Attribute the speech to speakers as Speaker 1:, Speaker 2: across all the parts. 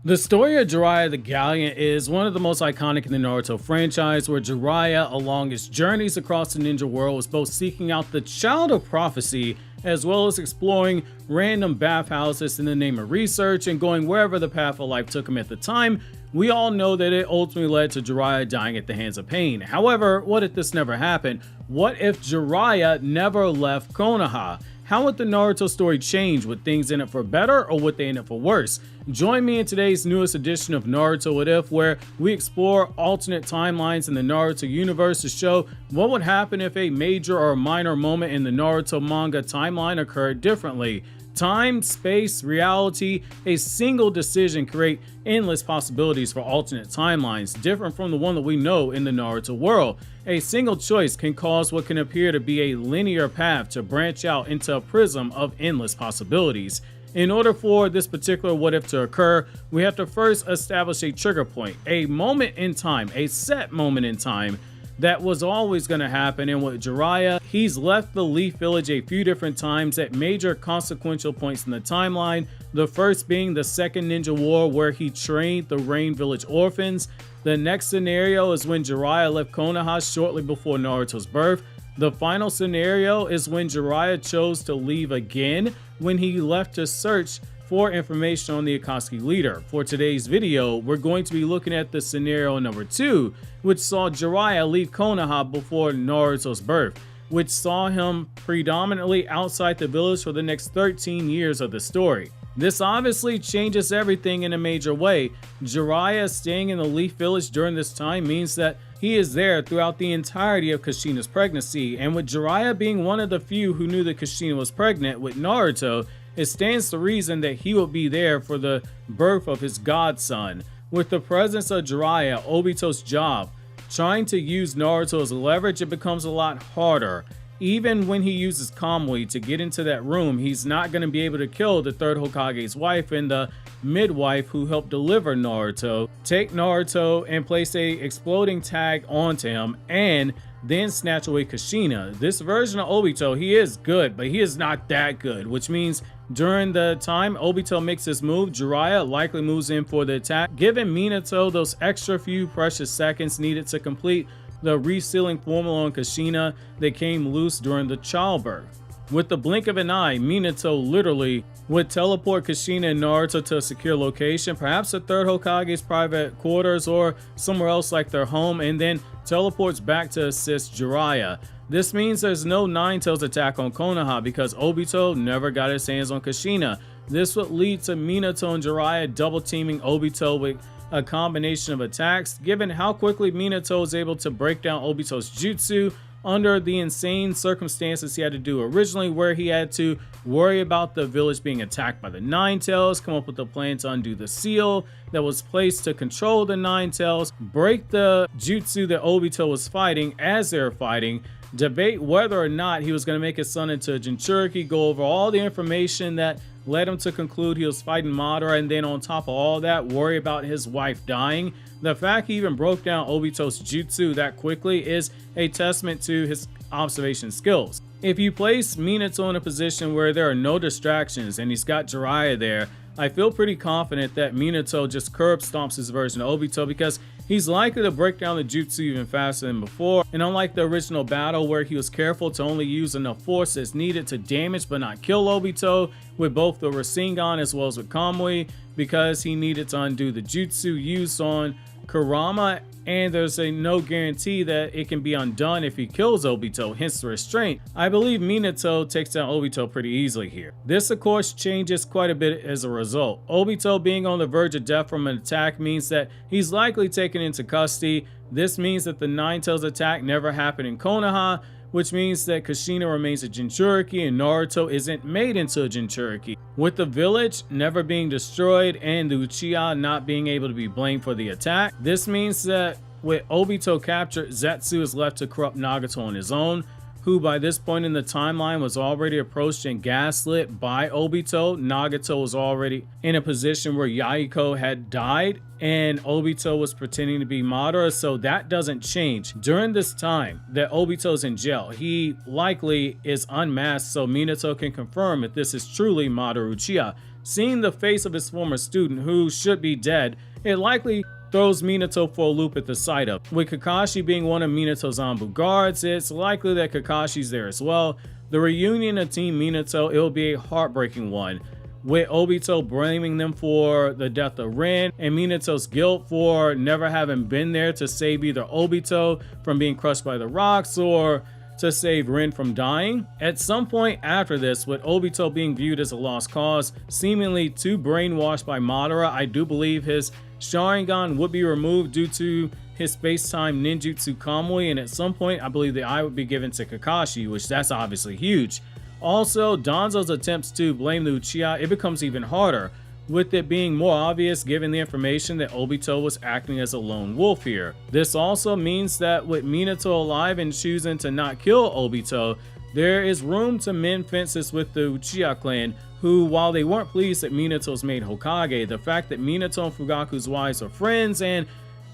Speaker 1: The story of Jiraiya the Gallant is one of the most iconic in the Naruto franchise, where Jiraiya, along his journeys across the ninja world, was both seeking out the Child of Prophecy as well as exploring random bathhouses in the name of research and going wherever the path of life took him at the time. We all know that it ultimately led to Jiraiya dying at the hands of pain. However, what if this never happened? What if Jiraiya never left Konoha? How would the Naruto story change? Would things end up for better, or would they end up for worse? Join me in today's newest edition of Naruto What If, where we explore alternate timelines in the Naruto universe to show what would happen if a major or minor moment in the Naruto manga timeline occurred differently. Time, space, reality, a single decision create endless possibilities for alternate timelines, different from the one that we know in the Naruto world. A single choice can cause what can appear to be a linear path to branch out into a prism of endless possibilities. In order for this particular what if to occur, we have to first establish a trigger point, a moment in time, a set moment in time that was always going to happen. And with Jiraiya, he's left the Leaf Village a few different times at major consequential points in the timeline. The first being the Second Ninja War, where he trained the Rain Village orphans. The next scenario is when Jiraiya left Konoha shortly before Naruto's birth. The final scenario is when Jiraiya chose to leave again, when he left to search for information on the Akatsuki leader. For today's video, we're going to be looking at the scenario number 2, which saw Jiraiya leave Konoha before Naruto's birth, which saw him predominantly outside the village for the next 13 years of the story. This obviously changes everything in a major way. Jiraiya staying in the Leaf Village during this time means that he is there throughout the entirety of Kushina's pregnancy, and with Jiraiya being one of the few who knew that Kushina was pregnant with Naruto, it stands to reason that he will be there for the birth of his godson. With the presence of Jiraiya, Obito's job, trying to use Naruto as leverage, it becomes a lot harder. Even when he uses Kamui to get into that room, he's not going to be able to kill the third Hokage's wife and the midwife who helped deliver Naruto, take Naruto and place a exploding tag onto him, and then snatch away Kushina. This version of Obito, he is good, but he is not that good, which means during the time Obito makes this move, Jiraiya likely moves in for the attack, giving Minato those extra few precious seconds needed to complete the resealing formula on Kushina that came loose during the childbirth. With the blink of an eye, Minato literally would teleport Kushina and Naruto to a secure location, perhaps the third Hokage's private quarters or somewhere else like their home, and then teleports back to assist Jiraiya. This means there's no Nine Tails attack on Konoha because Obito never got his hands on Kushina. This would lead to Minato and Jiraiya double teaming Obito with a combination of attacks, given how quickly Minato was able to break down Obito's jutsu under the insane circumstances he had to do originally, where he had to worry about the village being attacked by the Nine Tails, come up with a plan to undo the seal that was placed to control the Nine Tails, break the jutsu that Obito was fighting as they were fighting, debate whether or not he was going to make his son into a jinchuuriki, go over all the information that led him to conclude he was fighting Madara, and then on top of all that, worry about his wife dying. The fact he even broke down Obito's jutsu that quickly is a testament to his observation skills. If you place Minato in a position where there are no distractions and he's got Jiraiya there, I feel pretty confident that Minato just curb stomps his version of Obito, because he's likely to break down the jutsu even faster than before. And unlike the original battle where he was careful to only use enough force as needed to damage but not kill Obito with both the Rasengan as well as with Kamui, because he needed to undo the jutsu used on Kurama, and there's no guarantee that it can be undone if he kills Obito, hence the restraint. I believe Minato takes down Obito pretty easily here. This of course changes quite a bit as a result. Obito being on the verge of death from an attack means that he's likely taken into custody. This means that the Nine Tails attack never happened in Konoha, which means that Kushina remains a jinchuuriki and Naruto isn't made into a jinchuuriki. With the village never being destroyed and the Uchiha not being able to be blamed for the attack, this means that with Obito captured, Zetsu is left to corrupt Nagato on his own, who by this point in the timeline was already approached and gaslit by Obito. Nagato was already in a position where Yahiko had died and Obito was pretending to be Madara, so that doesn't change. During this time that Obito's in jail, he likely is unmasked so Minato can confirm if this is truly Madara Uchiha. seeing the face of his former student, who should be dead, it likely throws Minato for a loop at the sight of. With Kakashi being one of Minato's Anbu guards, it's likely that Kakashi's there as well. The reunion of Team Minato, it will be a heartbreaking one, with Obito blaming them for the death of Rin and Minato's guilt for never having been there to save either Obito from being crushed by the rocks or to save Rin from dying. At some point after this, with Obito being viewed as a lost cause, seemingly too brainwashed by Madara, I do believe his Sharingan would be removed due to his space-time ninjutsu Kamui, and at some point I believe the eye would be given to Kakashi, which that's obviously huge. Also, Danzo's attempts to blame the Uchiha, it becomes even harder, with it being more obvious given the information that Obito was acting as a lone wolf here. This also means that with Minato alive and choosing to not kill Obito, there is room to mend fences with the Uchiha clan, who, while they weren't pleased that Minato's made Hokage, the fact that Minato and Fugaku's wives are friends and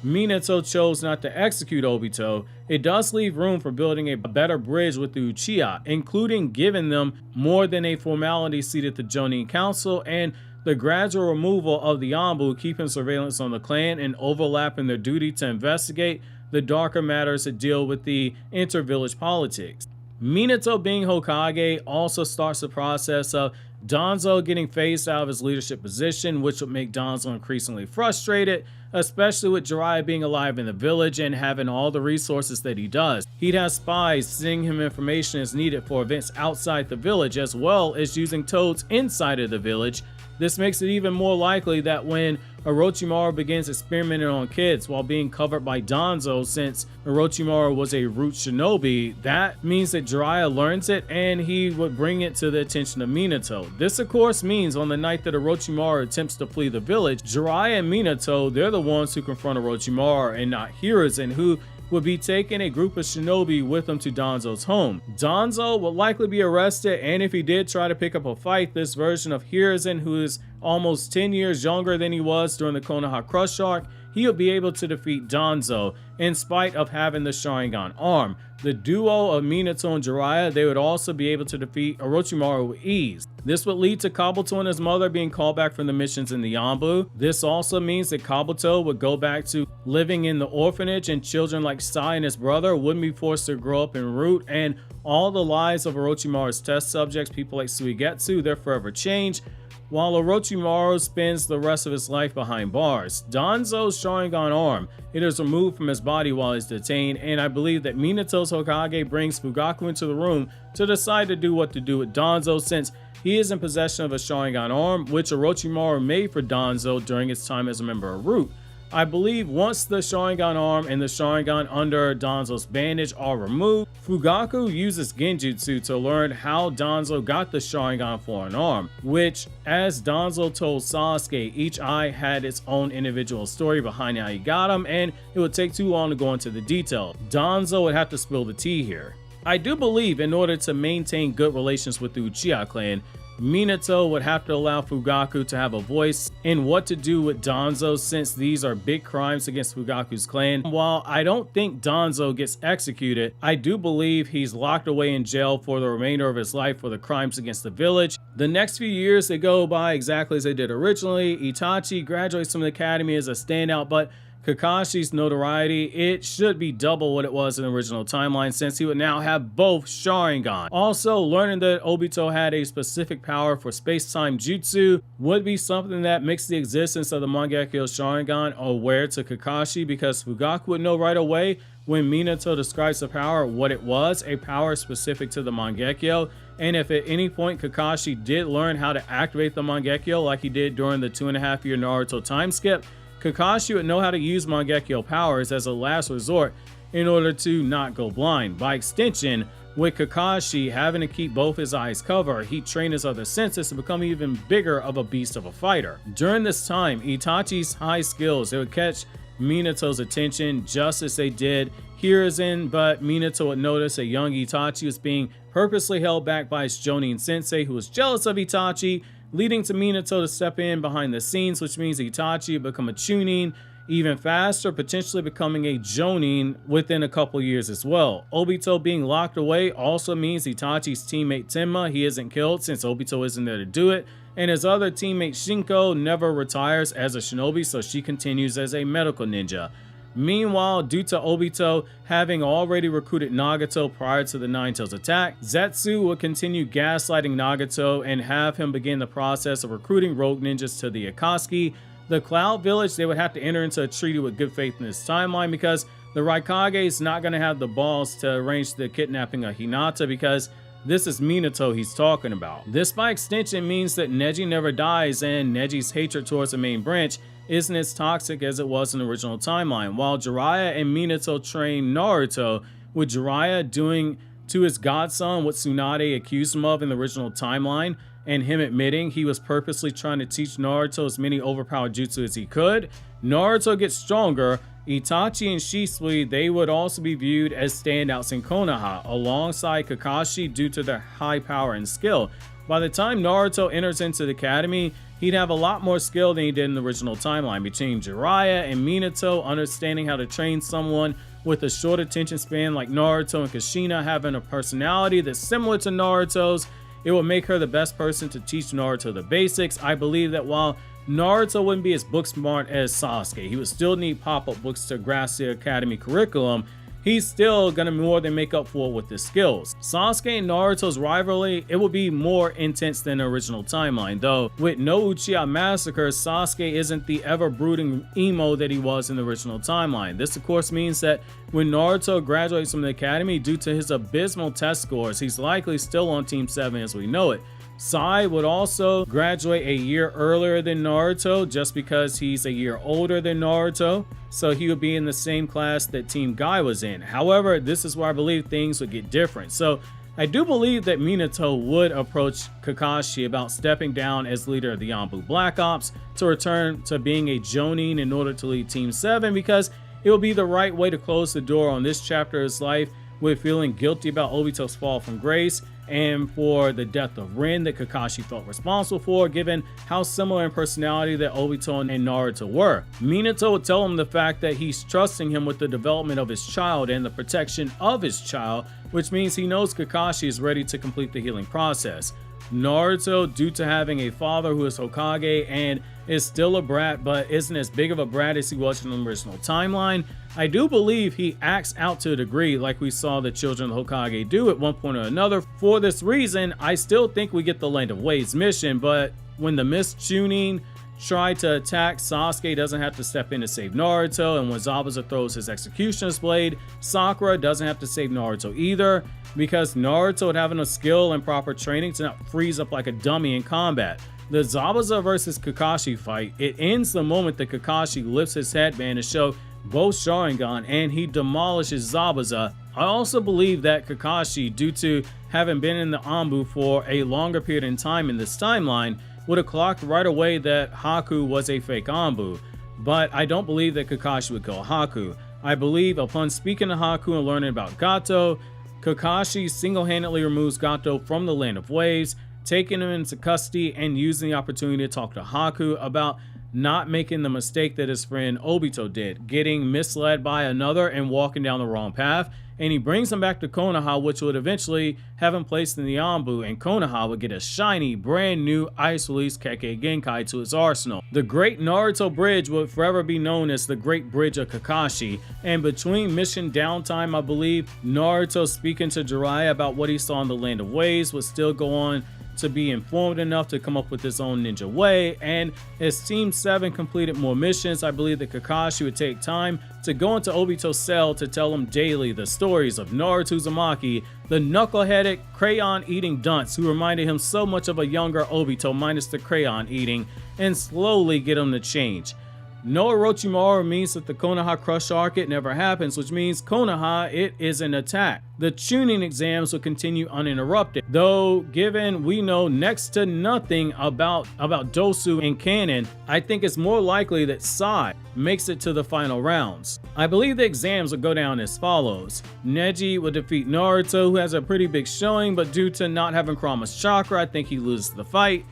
Speaker 1: Minato chose not to execute Obito, it does leave room for building a better bridge with the Uchiha, including giving them more than a formality seat at the Jonin Council and the gradual removal of the Anbu, keeping surveillance on the clan and overlapping their duty to investigate the darker matters that deal with the inter-village politics. Minato being Hokage also starts the process of Danzo getting phased out of his leadership position, which would make Danzo increasingly frustrated, especially with Jiraiya being alive in the village and having all the resources that he does. He'd have spies sending him information as needed for events outside the village, as well as using toads inside of the village. This makes it even more likely that when Orochimaru begins experimenting on kids while being covered by Danzo, since Orochimaru was a root shinobi, that means that Jiraiya learns it and he would bring it to the attention of Minato. This of course means on the night that Orochimaru attempts to flee the village, Jiraiya and Minato, they're the ones who confront Orochimaru and not Hiruzen, who would be taking a group of shinobi with them to Danzo's home. Danzo would likely be arrested, and if he did try to pick up a fight, this version of Hiruzen, who is almost 10 years younger than he was during the Konoha Crush arc, he would be able to defeat Danzo in spite of having the Sharingan arm. The duo of Minato and Jiraiya, they would also be able to defeat Orochimaru with ease. This would lead to Kabuto and his mother being called back from the missions in the Anbu. This also means that Kabuto would go back to living in the orphanage, and children like Sai and his brother wouldn't be forced to grow up in Root, and all the lives of Orochimaru's test subjects, people like Suigetsu, they're forever changed, while Orochimaru spends the rest of his life behind bars. Danzo's Sharingan arm, it is removed from his body while he's detained, and I believe that Minato's Hokage brings Fugaku into the room to decide to do what to do with Danzo, since he is in possession of a Sharingan arm, which Orochimaru made for Danzo during his time as a member of Root. I believe once the Sharingan arm and the Sharingan under Danzo's bandage are removed, Fugaku uses Genjutsu to learn how Danzo got the Sharingan for an arm, which, as Danzo told Sasuke, each eye had its own individual story behind how he got them, and it would take too long to go into the detail. Danzo would have to spill the tea here. I do believe in order to maintain good relations with the Uchiha clan, Minato would have to allow Fugaku to have a voice in what to do with Danzo, since these are big crimes against Fugaku's clan. While I don't think Danzo gets executed, I do believe he's locked away in jail for the remainder of his life for the crimes against the village. The next few years, they go by exactly as they did originally. Itachi graduates from the academy as a standout, but Kakashi's notoriety, it should be double what it was in the original timeline, since he would now have both Sharingan. Also, learning that Obito had a specific power for space-time jutsu would be something that makes the existence of the Mangekyo Sharingan aware to Kakashi, because Fugaku would know right away when Minato describes the power what it was, a power specific to the Mangekyo. And if at any point Kakashi did learn how to activate the Mangekyo like he did during the 2.5-year Naruto time skip, Kakashi would know how to use Mangekyo powers as a last resort in order to not go blind. By extension, with Kakashi having to keep both his eyes covered, he trained his other senses to become even bigger of a beast of a fighter. During this time, Itachi's high skills, they would catch Minato's attention just as they did Hiruzen, but Minato would notice that young Itachi was being purposely held back by his Jonin sensei, who was jealous of Itachi, leading to Minato to step in behind the scenes, which means Itachi would become a Chunin even faster, potentially becoming a Jonin within a couple years as well. Obito being locked away also means Itachi's teammate Tenma, he isn't killed since Obito isn't there to do it, and his other teammate Shinko never retires as a shinobi, so she continues as a medical ninja. Meanwhile, due to Obito having already recruited Nagato prior to the Nine-Tails attack, Zetsu would continue gaslighting Nagato and have him begin the process of recruiting rogue ninjas to the Akatsuki. The Cloud Village, they would have to enter into a treaty with good faith in this timeline because the Raikage is not going to have the balls to arrange the kidnapping of Hinata because this is Minato he's talking about. This by extension means that Neji never dies, and Neji's hatred towards the main branch isn't as toxic as it was in the original timeline. While Jiraiya and Minato train Naruto, with Jiraiya doing to his godson what Tsunade accused him of in the original timeline, and him admitting he was purposely trying to teach Naruto as many overpowered jutsu as he could, Naruto gets stronger. Itachi and Shisui, they would also be viewed as standouts in Konoha, alongside Kakashi due to their high power and skill. By the time Naruto enters into the academy, he'd have a lot more skill than he did in the original timeline. Between Jiraiya and Minato understanding how to train someone with a short attention span like Naruto, and Kushina having a personality that's similar to Naruto's, it would make her the best person to teach Naruto the basics. I believe that while Naruto wouldn't be as book smart as Sasuke, he would still need pop-up books to grasp the academy curriculum. He's still gonna more than make up for it with his skills. Sasuke and Naruto's rivalry, it will be more intense than the original timeline, though with no Uchiha massacre, Sasuke isn't the ever-brooding emo that he was in the original timeline. This of course means that when Naruto graduates from the academy, due to his abysmal test scores, he's likely still on Team 7 as we know it. Sai would also graduate a year earlier than Naruto just because he's a year older than Naruto, so he would be in the same class that Team Guy was in. However, this is where I believe things would get different. So I do believe that Minato would approach Kakashi about stepping down as leader of the Yonbu Black Ops to return to being a Jonin in order to lead Team 7, because it will be the right way to close the door on this chapter of his life, with feeling guilty about Obito's fall from grace and for the death of Rin that Kakashi felt responsible for, given how similar in personality that Obito and Naruto were. Minato would tell him the fact that he's trusting him with the development of his child and the protection of his child, which means he knows Kakashi is ready to complete the healing process. Naruto, due to having a father who is Hokage and is still a brat but isn't as big of a brat as he was in the original timeline, I do believe he acts out to a degree like we saw the children of Hokage do at one point or another. For this reason, I still think we get the Land of Waves mission, but when the Mist Chunin try to attack, Sasuke doesn't have to step in to save Naruto, and when Zabuza throws his Executioner's Blade, Sakura doesn't have to save Naruto either, because Naruto would have enough skill and proper training to not freeze up like a dummy in combat. The Zabuza versus Kakashi fight, it ends the moment that Kakashi lifts his headband to show both Sharingan and he demolishes Zabuza. I also believe that Kakashi, due to having been in the Anbu for a longer period in time in this timeline, would have clocked right away that Haku was a fake Anbu. But I don't believe that Kakashi would kill Haku. I believe upon speaking to Haku and learning about Gato, Kakashi single-handedly removes Gato from the Land of Waves, taking him into custody and using the opportunity to talk to Haku about not making the mistake that his friend Obito did, getting misled by another and walking down the wrong path. And he brings him back to Konoha, which would eventually have him placed in the Anbu, and Konoha would get a shiny, brand new ice release Kekkei Genkai to his arsenal. The Great Naruto Bridge would forever be known as the Great Bridge of Kakashi, and between mission downtime, I believe Naruto speaking to Jiraiya about what he saw in the Land of Waves would still go on to be informed enough to come up with his own ninja way. And as Team 7 completed more missions, I believe that Kakashi would take time to go into Obito's cell to tell him daily the stories of Naruto Uzumaki, the knuckle-headed, crayon-eating dunce who reminded him so much of a younger Obito minus the crayon eating, and slowly get him to change. No Orochimaru means that the Konoha Crush arc, it never happens, which means Konoha, it is an attack. The Chunin exams will continue uninterrupted, though given we know next to nothing about Dosu in canon, I think it's more likely that Sai makes it to the final rounds. I believe the exams will go down as follows. Neji will defeat Naruto, who has a pretty big showing, but due to not having Kurama's chakra, I think he loses the fight.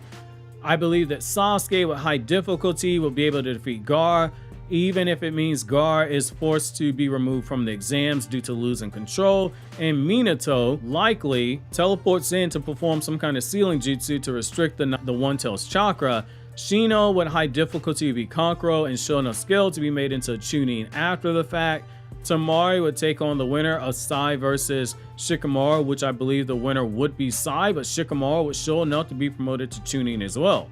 Speaker 1: I believe that Sasuke with high difficulty will be able to defeat Gar. even if it means Gar is forced to be removed from the exams due to losing control, and Minato likely teleports in to perform some kind of sealing jutsu to restrict the One Tail's chakra. Shino with high difficulty would be Kankuro and show enough skill to be made into a Chunin after the fact. Tamari would take on the winner of Sai versus Shikamaru, which I believe the winner would be Sai, but Shikamaru would show enough to be promoted to Chunin as well.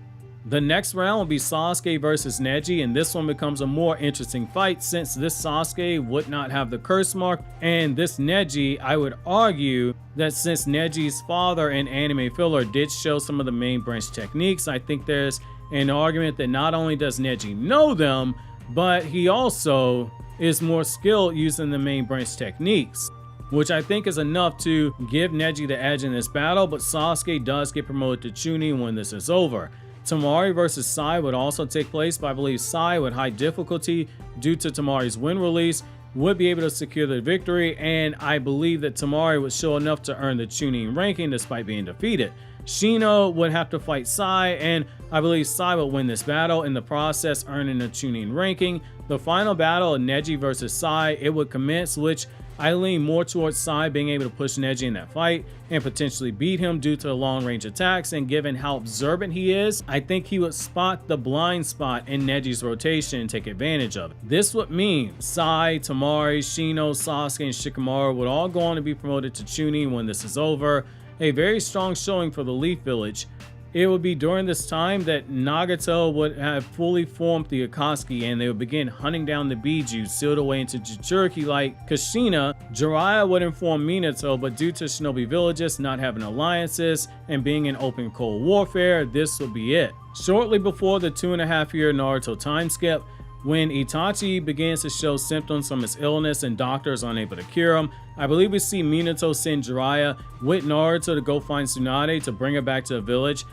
Speaker 1: The next round will be Sasuke versus Neji, and this one becomes a more interesting fight since this Sasuke would not have the curse mark, and this Neji, I would argue that since Neji's father in anime filler did show some of the main branch techniques, I think there's an argument that not only does Neji know them, but he also is more skilled using the main branch techniques, which I think is enough to give Neji the edge in this battle, but Sasuke does get promoted to Chunin when this is over. Tamari versus Sai would also take place, but I believe Sai with high difficulty due to Tamari's win release would be able to secure the victory, and I believe that Tamari would show enough to earn the Chunin ranking despite being defeated. Shino would have to fight Sai, and I believe Sai would win this battle, in the process earning the Chunin ranking. The final battle of Neji versus Sai, it would commence, which I lean more towards Sai being able to push Neji in that fight and potentially beat him due to the long range attacks, and given how observant he is, I think he would spot the blind spot in Neji's rotation and take advantage of it. This would mean Sai, Tamari, Shino, Sasuke, and Shikamaru would all go on to be promoted to Chunin when this is over. A very strong showing for the Leaf Village. It would be during this time that Nagato would have fully formed the Akatsuki, and they would begin hunting down the Biju sealed away into jinchuuriki like Kushina. Jiraiya would inform Minato, but due to shinobi villages not having alliances and being in open cold warfare, this would be it. Shortly before the 2.5-year Naruto time skip, when Itachi begins to show symptoms from his illness and doctors unable to cure him, I believe we see Minato send Jiraiya with Naruto to go find Tsunade to bring her back to the village.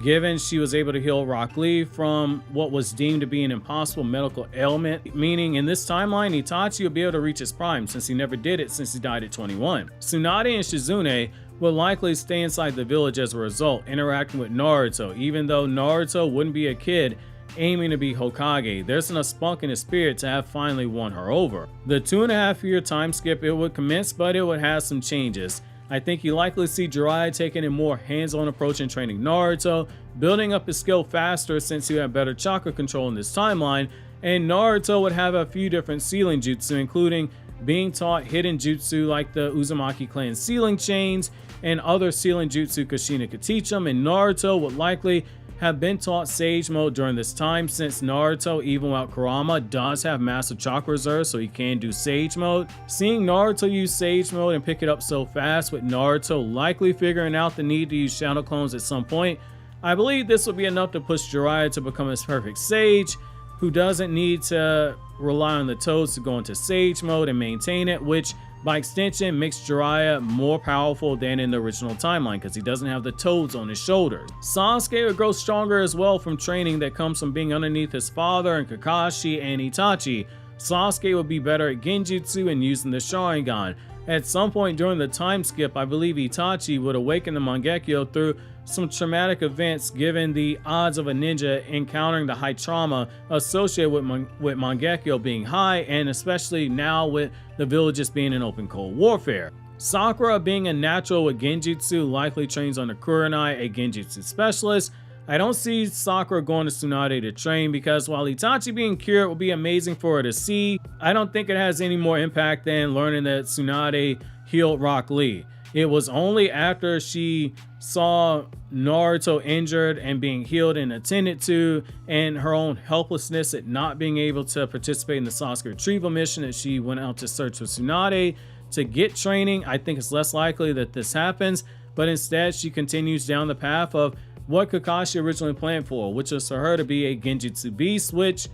Speaker 1: Given she was able to heal Rock Lee from what was deemed to be an impossible medical ailment, meaning in this timeline, Itachi will be able to reach his prime since he never did it since he died at 21. Tsunade and Shizune will likely stay inside the village as a result, interacting with Naruto, even though Naruto wouldn't be a kid aiming to be Hokage. There's enough spunk in his spirit to have finally won her over. The 2.5-year time skip, it would commence, but it would have some changes. I think you likely see Jiraiya taking a more hands-on approach in training Naruto, building up his skill faster since he had better chakra control in this timeline, and Naruto would have a few different sealing jutsu, including being taught hidden jutsu like the Uzumaki clan sealing chains and other sealing jutsu Kushina could teach him, and Naruto would likely have been taught Sage Mode during this time since Naruto, even without Kurama, does have massive chakra reserves, so he can do Sage Mode. Seeing Naruto use Sage Mode and pick it up so fast, with Naruto likely figuring out the need to use Shadow Clones at some point, I believe this will be enough to push Jiraiya to become his perfect Sage, who doesn't need to rely on the Toads to go into Sage Mode and maintain it, which by extension makes Jiraiya more powerful than in the original timeline because he doesn't have the Toads on his shoulders. Sasuke would grow stronger as well from training that comes from being underneath his father and Kakashi and Itachi. Sasuke would be better at Genjutsu and using the Sharingan. At some point during the time skip, I believe Itachi would awaken the Mangekyo through some traumatic events, given the odds of a ninja encountering the high trauma associated with Mangekyo being high, and especially now with the villages being in open cold warfare. Sakura, being a natural with Genjutsu, likely trains under Kurenai, a Genjutsu specialist. I don't see Sakura going to Tsunade to train because while Itachi being cured will be amazing for her to see, I don't think it has any more impact than learning that Tsunade healed Rock Lee. It was only after she saw Naruto injured and being healed and attended to, and her own helplessness at not being able to participate in the Sasuke retrieval mission, that she went out to search for Tsunade to get training. I think it's less likely that this happens, but instead she continues down the path of what Kakashi originally planned for, which is for her to be a Genjutsu beast, which,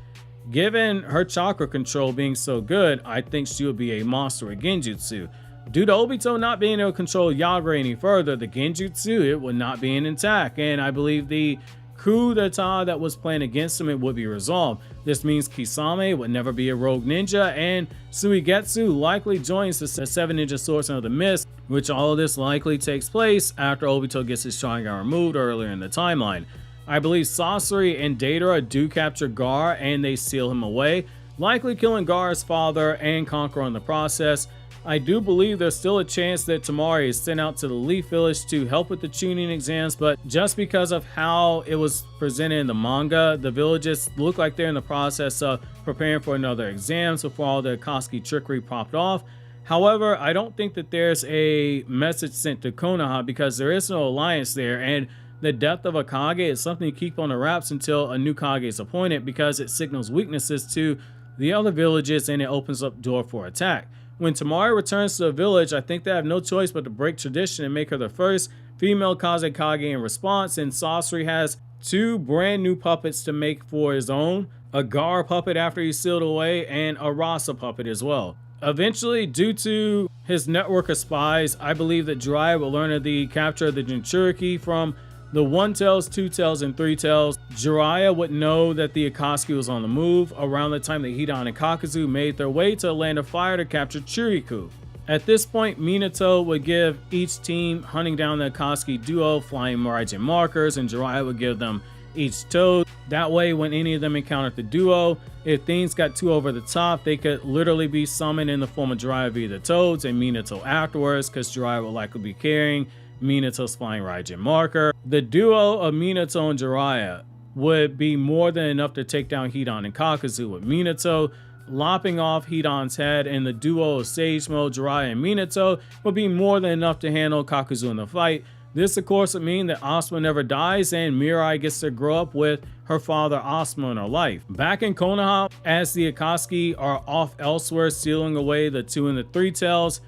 Speaker 1: given her chakra control being so good, I think she would be a monster at Genjutsu. Due to Obito not being able to control Yagura any further, the Genjutsu, it would not be intact, and I believe the coup d'etat that was planned against him, it would be resolved. This means Kisame would never be a rogue ninja, and Suigetsu likely joins the 7 Ninja Swordsmen of the Mist, which all of this likely takes place after Obito gets his Sharingan removed earlier in the timeline. I believe Sasori and Deidara do capture Gar and they seal him away. likely killing Gaara's father and Conqueror in the process. I do believe there's still a chance that Temari is sent out to the Leaf Village to help with the Chunin exams, but just because of how it was presented in the manga, the villages look like they're in the process of preparing for another exam before all the Akatsuki trickery popped off. However, I don't think that there's a message sent to Konoha because there is no alliance there, and the death of a Kage is something to keep on the wraps until a new Kage is appointed because it signals weaknesses to the other villages and it opens up door for attack. When Temari returns to the village, I think they have no choice but to break tradition and make her the first female Kazekage in response, and Sasori has 2 brand new puppets to make for his own, a Gaara puppet after he's sealed away, and a Rasa puppet as well. Eventually, due to his network of spies, I believe that Jiraiya will learn of the capture of the jinchuuriki from the 1 Tails, 2 Tails, and 3 Tails. Jiraiya would know that the Akatsuki was on the move around the time that Hidan and Kakuzu made their way to a land of fire to capture Churiku. At this point, Minato would give each team hunting down the Akatsuki duo flying Raijin markers, and Jiraiya would give them each toad. That way, when any of them encountered the duo, if things got too over the top, they could literally be summoned in the form of Jiraiya via the toads and Minato afterwards, because Jiraiya would likely be carrying Minato's flying Raijin marker. The duo of Minato and Jiraiya would be more than enough to take down Hidan and Kakuzu, with Minato lopping off Hidan's head, and the duo of Sage Mode, Jiraiya and Minato, would be more than enough to handle Kakuzu in the fight. This of course would mean that Asuma never dies and Mirai gets to grow up with her father Asuma in her life. Back in Konoha, as the Akatsuki are off elsewhere sealing away the 2 and the 3 Tails,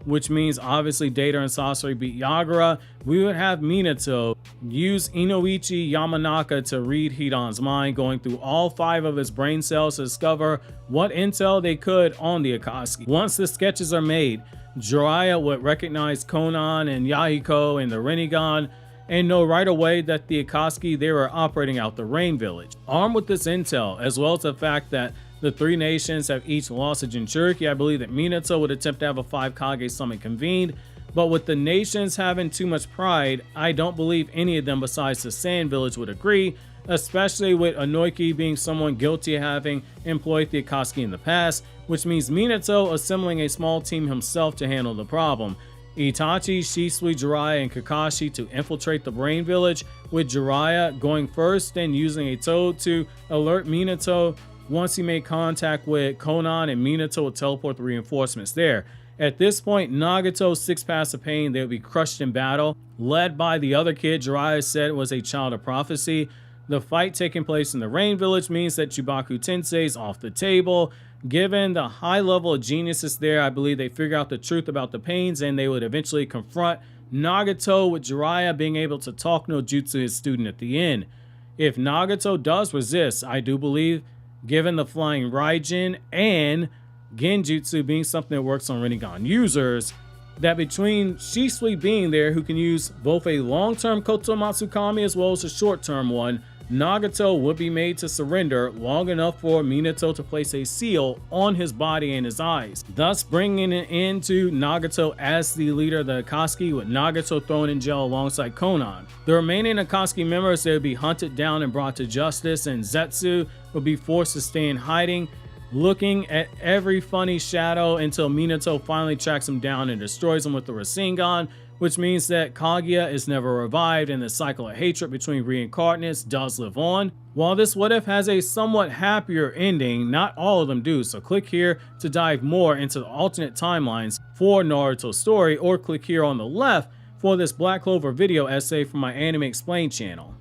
Speaker 1: which means obviously Data and Sasori beat Yagura, we would have Minato use Inoichi Yamanaka to read Hidan's mind, going through all 5 of his brain cells to discover what intel they could on the Akatsuki. Once the sketches are made, Jiraiya would recognize Konan and Yahiko and the Rinnegan and know right away that the Akatsuki, they were operating out the Rain Village. Armed with this intel, as well as the fact that the 3 nations have each lost a jinchuuriki, I believe that Minato would attempt to have a 5 Kage summit convened, but with the nations having too much pride, I don't believe any of them besides the Sand Village would agree, especially with Inoiki being someone guilty of having employed the Akatsuki in the past, which means Minato assembling a small team himself to handle the problem. Itachi, Shisui, Jiraiya, and Kakashi to infiltrate the Brain Village, with Jiraiya going first and using a toad to alert Minato once he made contact with Konan, and Minato would teleport the reinforcements there. At this point, Nagato's 6 Paths of Pain, they would be crushed in battle, led by the other kid Jiraiya said was a child of prophecy. The fight taking place in the Rain Village means that Chubaku Tensei is off the table. Given the high level of geniuses there, I believe they figure out the truth about the pains and they would eventually confront Nagato, with Jiraiya being able to talk no jutsu his student at the end. If Nagato does resist, I do believe, given the flying Raijin and Genjutsu being something that works on Rinnegan users, that between Shisui being there, who can use both a long-term Koto Matsukami as well as a short-term one, Nagato would be made to surrender long enough for Minato to place a seal on his body and his eyes, thus bringing an end to Nagato as the leader of the Akatsuki, with Nagato thrown in jail alongside Konan. The remaining Akatsuki members, they would be hunted down and brought to justice, and Zetsu would be forced to stay in hiding, looking at every funny shadow until Minato finally tracks him down and destroys him with the Rasengan, which means that Kaguya is never revived and the cycle of hatred between reincarnates does live on. While this What If has a somewhat happier ending, not all of them do, so click here to dive more into the alternate timelines for Naruto's story, or click here on the left for this Black Clover video essay from my Anime Explained channel.